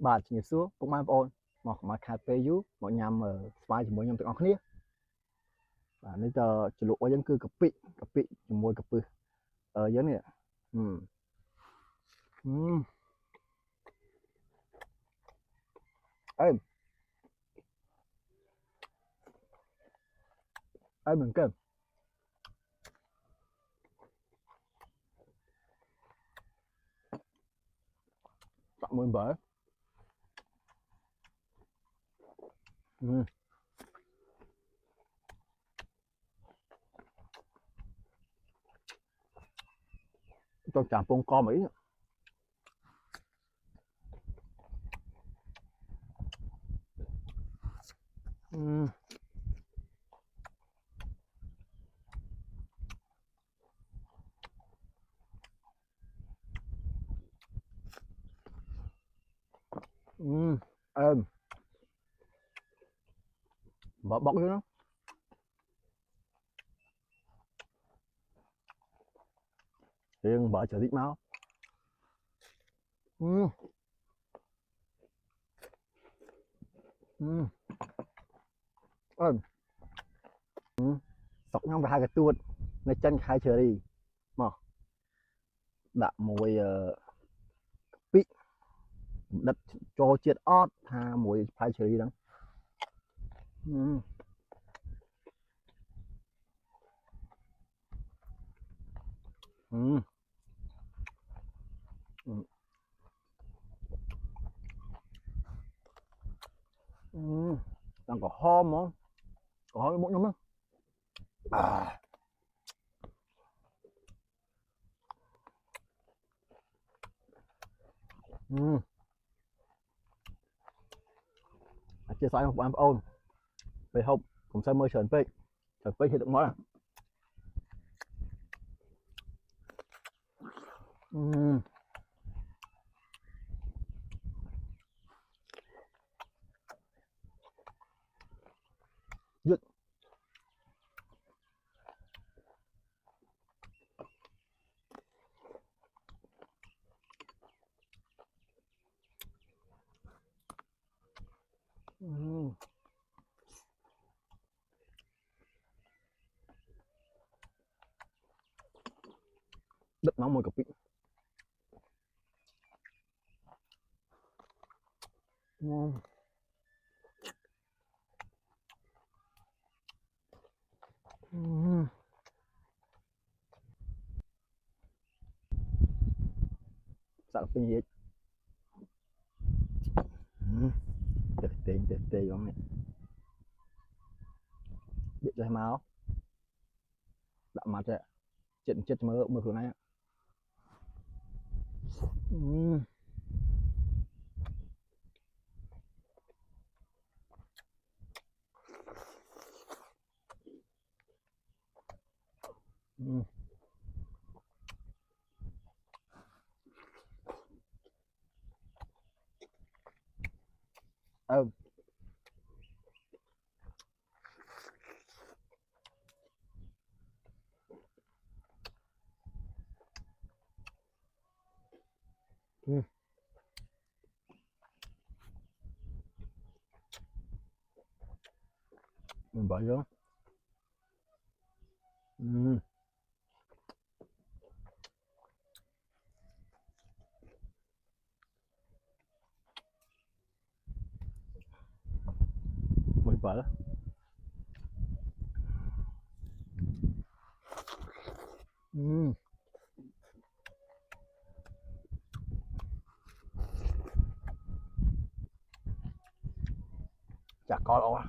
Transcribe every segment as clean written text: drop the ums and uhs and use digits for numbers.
បាទជំរាបសួរពុកម៉ែបងប្អូនមកខាត់ពេលយូរមកញ៉ាំស្វាយជាមួយខ្ញុំទាំងអស់គ្នាបាទនេះទៅជ្រលក់របស់យើងគឺកាពិជាមួយកាពឹសយើងនេះហឹមអឺមិនកើដាក់មួយបើទៅចាំពងកអីអឺបើបកទៅរៀងបើចរិតមកអឺស្រុកខ្ញុំគេហៅកទួតនៅចិនគេហៅឈើរីមកដាក់មួយកាពិដិតចូលជាតិអត់ថាមួយផ្លែឈើរីហ្នឹងដល់ក្រហមហ្មងក្រហមមុខខ្ញុំហ្នឹងអធិស្ឋានបងប្អូនពេលហូបកុំសូវមើលច្រើនពេកហេតុទឹកមាត់យឺតដិតមកមួយកាពិសាក់ពេញរាជទេងហ្មងនេះបៀកចេះមកដាក់មកចេះចិត្តមើលខ្លួនឯងអឺមិនបើយើងមួយបើចាក់កលអស់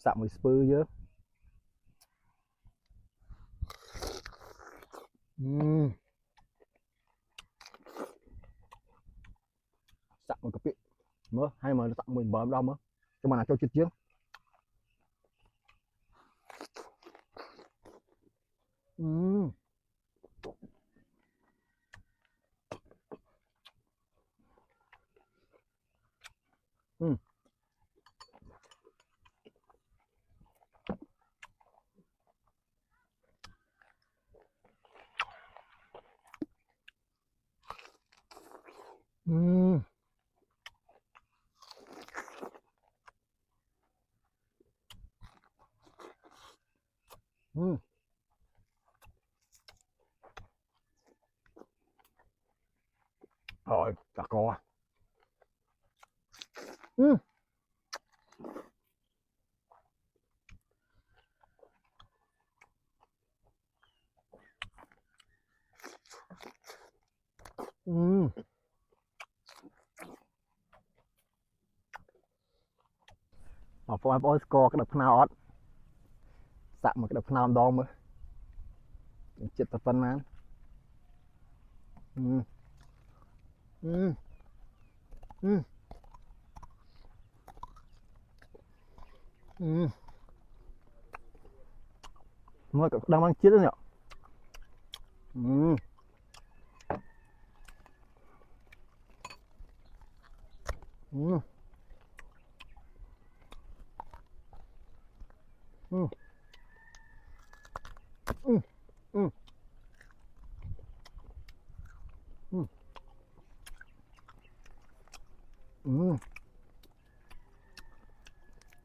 sạm một spư chứ. Sạm một cà phê mơ hay mà sạm mình bấm đâu mơ cho mà là cho chít chiếng. Rồi cà co. Mà phong ôi score cái đập nào ót sạm một cái đập nào đo mơ chết tập phân man. Mơ đang mang chết đấy nhở.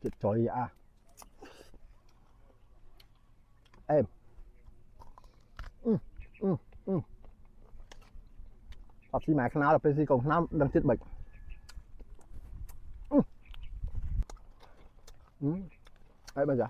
Chết trời ạ. Em học xí mẹ nào là PC còn năm đang chết bệnh. Đấy bây giờ